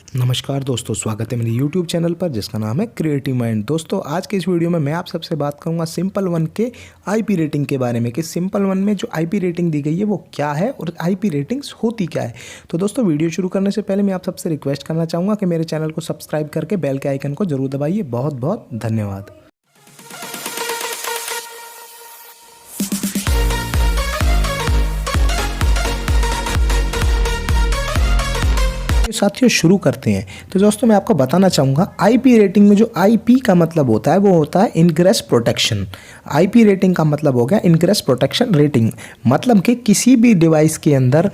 नमस्कार दोस्तों, स्वागत है मेरे YouTube चैनल पर जिसका नाम है क्रिएटिव माइंड। दोस्तों आज के इस वीडियो में मैं आप सबसे बात करूंगा सिंपल वन के आईपी रेटिंग के बारे में कि सिंपल वन में जो आईपी रेटिंग दी गई है वो क्या है और आईपी रेटिंग्स होती क्या है। तो दोस्तों वीडियो शुरू करने से पहले मैं आप सबसे रिक्वेस्ट करना चाहूँगा कि मेरे चैनल को सब्सक्राइब करके बेल के आइकन को जरूर दबाइए। बहुत बहुत धन्यवाद। साथियों शुरू करते हैं। तो दोस्तों मैं आपको बताना चाहूँगा आईपी रेटिंग में जो आईपी का मतलब होता है वो होता है इनग्रेस प्रोटेक्शन। आईपी रेटिंग का मतलब हो गया इनग्रेस प्रोटेक्शन रेटिंग, मतलब कि किसी भी डिवाइस के अंदर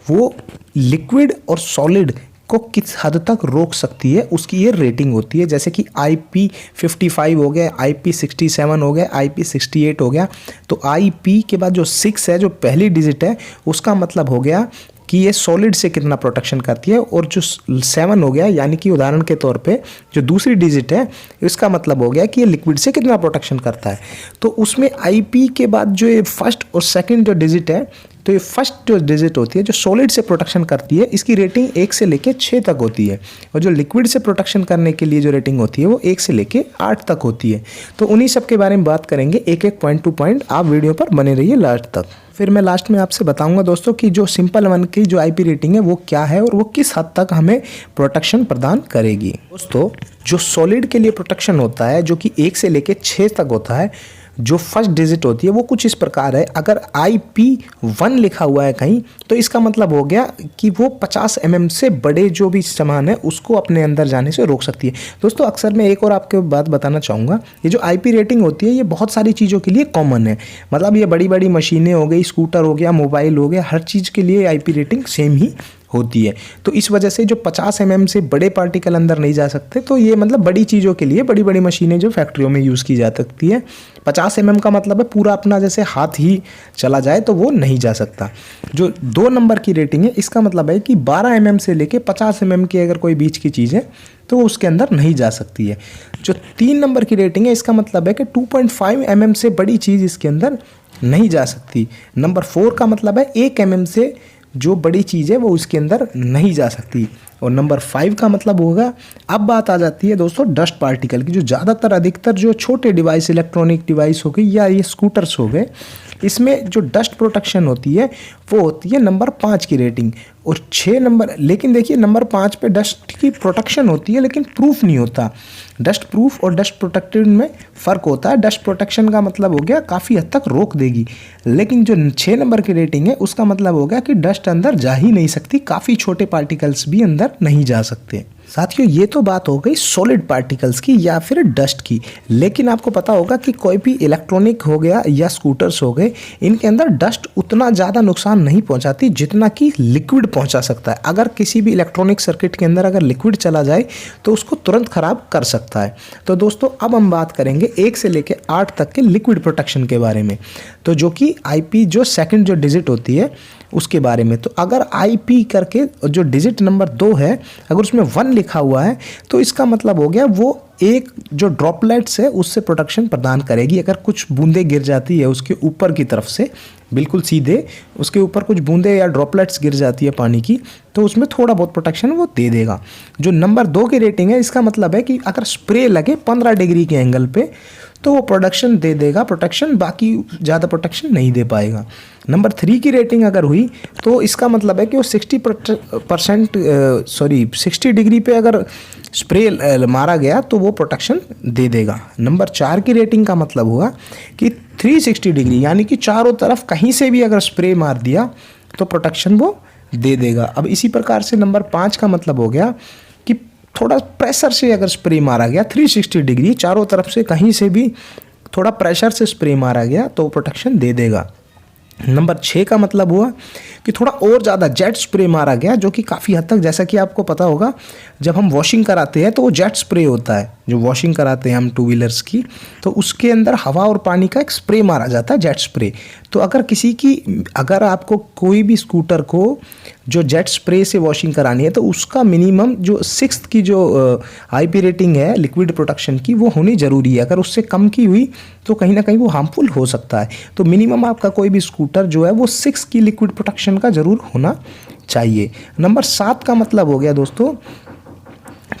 वो लिक्विड और सॉलिड को किस हद तक रोक सकती है उसकी ये रेटिंग होती है। जैसे कि IP55 हो गया, IP67 हो गया, IP68 हो गया। तो IP के बाद जो 6 है, जो पहली डिजिट है, उसका मतलब हो गया कि ये सॉलिड से कितना प्रोटेक्शन करती है, और जो 7 हो गया यानी कि उदाहरण के तौर पे जो दूसरी डिजिट है इसका मतलब हो गया कि ये लिक्विड से कितना प्रोटेक्शन करता है। तो उसमें आईपी के बाद जो ये फर्स्ट और सेकंड जो डिजिट है, तो ये फर्स्ट जो डिजिट होती है जो सॉलिड से प्रोटेक्शन करती है, इसकी रेटिंग 1 से लेके 6 तक होती है, और जो लिक्विड से प्रोटेक्शन करने के लिए जो रेटिंग होती है वो 1 से लेके 8 तक होती है। तो उन्हीं सब के बारे में बात करेंगे एक एक पॉइंट टू पॉइंट। आप वीडियो पर बने रहिए लास्ट तक। फिर मैं लास्ट में आपसे बताऊंगा दोस्तों कि जो सिंपल वन की जो आईपी रेटिंग है वो क्या है और वो किस हद तक हमें प्रोटेक्शन प्रदान करेगी। दोस्तों जो सॉलिड के लिए प्रोटेक्शन होता है जो कि 1 से लेके 6 तक होता है, जो फर्स्ट डिजिट होती है वो कुछ इस प्रकार है। अगर IP1 लिखा हुआ है कहीं तो इसका मतलब हो गया कि वो 50 mm से बड़े जो भी सामान है उसको अपने अंदर जाने से रोक सकती है। दोस्तों अक्सर मैं एक और आपको बात बताना चाहूँगा, ये जो आईपी रेटिंग होती है ये बहुत सारी चीज़ों के लिए कॉमन है। मतलब ये बड़ी बड़ी मशीनें हो गई, स्कूटर हो गया, मोबाइल हो गया, हर चीज़ के लिए आईपी रेटिंग सेम ही होती है। तो इस वजह से जो 50 mm से बड़े पार्टिकल अंदर नहीं जा सकते, तो ये मतलब बड़ी चीज़ों के लिए बड़ी बड़ी मशीनें जो फैक्ट्रियों में यूज़ की जा सकती है। 50 mm का मतलब है पूरा अपना जैसे हाथ ही चला जाए तो वो नहीं जा सकता। जो 2 नंबर की रेटिंग है इसका मतलब है कि 12 mm से लेके 50 mm की अगर कोई बीच की चीज़ है तो उसके अंदर नहीं जा सकती है। जो 3 नंबर की रेटिंग है इसका मतलब है कि 2.5 mm से बड़ी चीज़ इसके अंदर नहीं जा सकती। नंबर 4 का मतलब है 1 mm से जो बड़ी चीज़ है वो इसके अंदर नहीं जा सकती। और नंबर 5 का मतलब होगा, अब बात आ जाती है दोस्तों डस्ट पार्टिकल की। जो ज़्यादातर अधिकतर जो छोटे डिवाइस, इलेक्ट्रॉनिक डिवाइस हो गए या ये स्कूटर्स हो गए, इसमें जो डस्ट प्रोटेक्शन होती है वो होती है नंबर 5 की रेटिंग। और 6 नंबर, लेकिन देखिए नंबर 5 पे डस्ट की प्रोटेक्शन होती है लेकिन प्रूफ नहीं होता। डस्ट प्रूफ और डस्ट प्रोटेक्टेड में फ़र्क होता है। डस्ट प्रोटेक्शन का मतलब हो गया काफ़ी हद तक रोक देगी, लेकिन जो 6 नंबर की रेटिंग है उसका मतलब हो गया कि डस्ट अंदर जा ही नहीं सकती, काफ़ी छोटे पार्टिकल्स भी अंदर नहीं जा सकते। साथियों ये तो बात हो गई सॉलिड पार्टिकल्स की या फिर डस्ट की, लेकिन आपको पता होगा कि कोई भी इलेक्ट्रॉनिक हो गया या स्कूटर्स हो गए, इनके अंदर डस्ट उतना ज़्यादा नुकसान नहीं पहुंचाती जितना कि लिक्विड पहुंचा सकता है। अगर किसी भी इलेक्ट्रॉनिक सर्किट के अंदर अगर लिक्विड चला जाए तो उसको तुरंत ख़राब कर सकता है। तो दोस्तों अब हम बात करेंगे 1 से लेकर 8 तक के लिक्विड प्रोटेक्शन के बारे में, तो जो कि आईपी जो सेकंड जो डिजिट होती है उसके बारे में। तो अगर आईपी करके जो डिजिट नंबर 2 है अगर उसमें 1 लिखा हुआ है तो इसका मतलब हो गया वो एक जो ड्रॉपलेट्स है उससे प्रोटेक्शन प्रदान करेगी। अगर कुछ बूंदें गिर जाती है उसके ऊपर की तरफ से, बिल्कुल सीधे उसके ऊपर कुछ बूंदें या ड्रॉपलेट्स गिर जाती है पानी की, तो उसमें थोड़ा बहुत प्रोटेक्शन वो दे देगा। जो नंबर 2 की रेटिंग है इसका मतलब है कि अगर स्प्रे लगे 15 डिग्री के एंगल पे तो वो प्रोटेक्शन दे देगा, प्रोटेक्शन, बाकी ज़्यादा प्रोटेक्शन नहीं दे पाएगा। नंबर 3 की रेटिंग अगर हुई तो इसका मतलब है कि वो 60 डिग्री पे अगर स्प्रे मारा गया तो वो प्रोटेक्शन दे देगा। नंबर 4 की रेटिंग का मतलब हुआ कि 360 डिग्री यानी कि चारों तरफ कहीं से भी अगर स्प्रे मार दिया तो प्रोटेक्शन वो दे देगा। अब इसी प्रकार से नंबर 5 का मतलब हो गया कि थोड़ा प्रेशर से अगर स्प्रे मारा गया 360 डिग्री, चारों तरफ से कहीं से भी थोड़ा प्रेशर से स्प्रे मारा गया तो प्रोटेक्शन दे देगा। नंबर 6 का मतलब हुआ कि थोड़ा और ज़्यादा जेट स्प्रे मारा गया, जो कि काफ़ी हद तक, जैसा कि आपको पता होगा जब हम वॉशिंग कराते हैं तो वो जेट स्प्रे होता है, जो वॉशिंग कराते हैं हम 2 व्हीलर्स की, तो उसके अंदर हवा और पानी का एक स्प्रे मारा जाता है, जेट स्प्रे। तो अगर आपको कोई भी स्कूटर को जो जेट स्प्रे से वॉशिंग करानी है तो उसका मिनिमम जो 6 की जो आईपी रेटिंग है लिक्विड प्रोटेक्शन की वो होनी ज़रूरी है। अगर उससे कम की हुई तो कहीं ना कहीं वो हार्मफुल हो सकता है। तो मिनिमम आपका कोई भी स्कूटर जो है वो 6 की लिक्विड प्रोटेक्शन का ज़रूर होना चाहिए। नंबर 7 का मतलब हो गया दोस्तों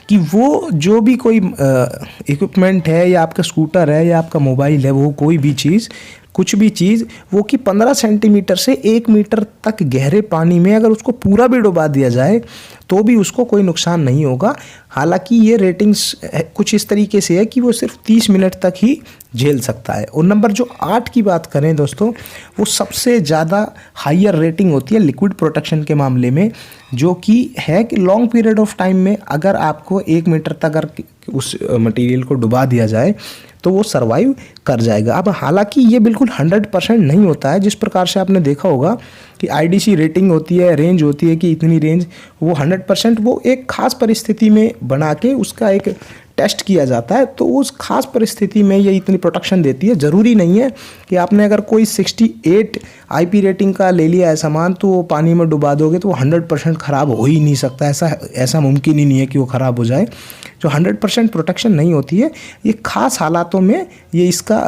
कि वो जो भी कोई इक्विपमेंट है या आपका स्कूटर है या आपका मोबाइल है, वो कोई भी चीज़, कुछ भी चीज़, वो कि 15 सेंटीमीटर से 1 मीटर तक गहरे पानी में अगर उसको पूरा भी डुबा दिया जाए तो भी उसको कोई नुकसान नहीं होगा। हालांकि ये रेटिंग्स कुछ इस तरीके से है कि वो सिर्फ 30 मिनट तक ही झेल सकता है। और नंबर जो 8 की बात करें दोस्तों, वो सबसे ज़्यादा हायर रेटिंग होती है लिक्विड प्रोटेक्शन के मामले में, जो कि है कि लॉन्ग पीरियड ऑफ टाइम में अगर आपको 1 मीटर तक अगर उस मटेरियल को डुबा दिया जाए तो वो सर्वाइव कर जाएगा। अब हालांकि ये बिल्कुल 100% नहीं होता है, जिस प्रकार से आपने देखा होगा कि IDC रेटिंग होती है, रेंज होती है कि इतनी रेंज, वो 100% वो एक ख़ास परिस्थिति में बना के उसका एक टेस्ट किया जाता है, तो उस खास परिस्थिति में ये इतनी प्रोटेक्शन देती है। ज़रूरी नहीं है कि आपने अगर कोई 68 IP रेटिंग का ले लिया है सामान तो वो पानी में डुबा दोगे तो वो 100% ख़राब हो ही नहीं सकता। ऐसा मुमकिन ही नहीं है कि वो ख़राब हो जाए। जो 100% प्रोटेक्शन नहीं होती है, ये खास हालातों में ये इसका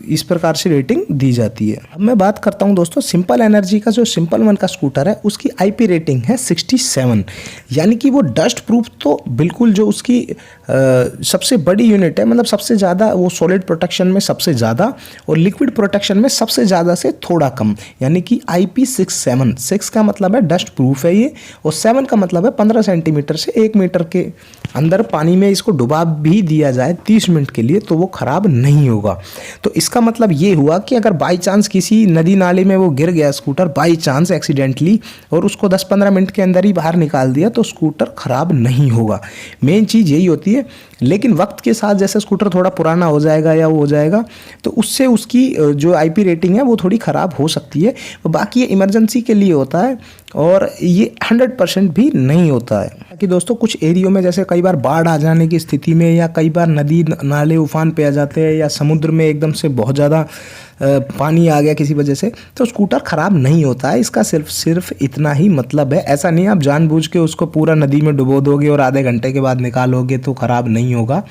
इस प्रकार से रेटिंग दी जाती है। अब मैं बात करता हूँ दोस्तों सिंपल एनर्जी का। जो सिंपल वन का स्कूटर है उसकी IP रेटिंग है 67, यानी कि वो डस्ट प्रूफ तो बिल्कुल जो उसकी सबसे बड़ी यूनिट है, मतलब सबसे ज़्यादा वो सॉलिड प्रोटेक्शन में सबसे ज़्यादा और लिक्विड प्रोटेक्शन में सबसे ज़्यादा से थोड़ा कम, यानी कि IP67। 6 का मतलब है डस्ट प्रूफ है ये, और 7 का मतलब है 15 सेंटीमीटर से 1 मीटर के अंदर पानी में इसको डुबा भी दिया जाए 30 मिनट के लिए तो वो ख़राब नहीं होगा। तो इसका मतलब ये हुआ कि अगर बाई चांस किसी नदी नाले में वो गिर गया स्कूटर बाई चांस एक्सीडेंटली और उसको 10-15 मिनट के अंदर ही बाहर निकाल दिया तो स्कूटर ख़राब नहीं होगा। मेन चीज़ यही होती है। लेकिन वक्त के साथ जैसे स्कूटर थोड़ा पुराना हो जाएगा या वो हो जाएगा तो उससे उसकी जो IP रेटिंग है वो थोड़ी ख़राब हो सकती है। बाकी ये इमरजेंसी के लिए होता है और ये 100% भी नहीं होता है। कि दोस्तों कुछ एरियो में जैसे कई बार बाढ़ आ जाने की स्थिति में या कई बार नदी नाले उफान पे आ जाते हैं या समुद्र में एकदम से बहुत ज़्यादा पानी आ गया किसी वजह से, तो स्कूटर ख़राब नहीं होता है। इसका सिर्फ इतना ही मतलब है। ऐसा नहीं आप जानबूझ के उसको पूरा नदी में डुबो दोगे और आधे घंटे के बाद निकालोगे तो ख़राब नहीं होगा,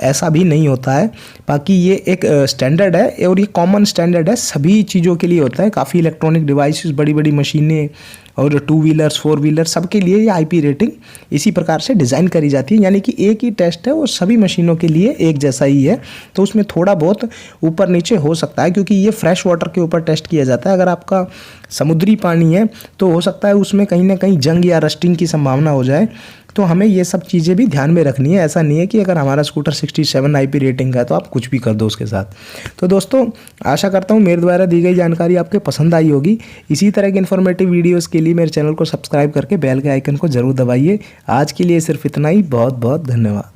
ऐसा भी नहीं होता है। बाकी ये एक स्टैंडर्ड है और ये कॉमन स्टैंडर्ड है, सभी चीज़ों के लिए होता है। काफ़ी इलेक्ट्रॉनिक डिवाइसेस, बड़ी बड़ी मशीनें और 2 व्हीलर्स 4 व्हीलर सबके लिए ये IP रेटिंग इसी प्रकार से डिज़ाइन करी जाती है। यानी कि एक ही टेस्ट है वो सभी मशीनों के लिए एक जैसा ही है, तो उसमें थोड़ा बहुत ऊपर नीचे हो सकता है क्योंकि ये फ्रेश वाटर के ऊपर टेस्ट किया जाता है। अगर आपका समुद्री पानी है तो हो सकता है उसमें कहीं ना कहीं जंग या रस्टिंग की संभावना हो जाए, तो हमें ये सब चीज़ें भी ध्यान में रखनी है। ऐसा नहीं है कि अगर हमारा स्कूटर 67 IP रेटिंग का है तो आप कुछ भी कर दो उसके साथ। तो दोस्तों आशा करता हूँ मेरे द्वारा दी गई जानकारी आपके पसंद आई होगी। इसी तरह के इन्फॉर्मेटिव वीडियोस के लिए मेरे चैनल को सब्सक्राइब करके बेल के आइकन को ज़रूर दबाइए। आज के लिए सिर्फ इतना ही। बहुत बहुत धन्यवाद।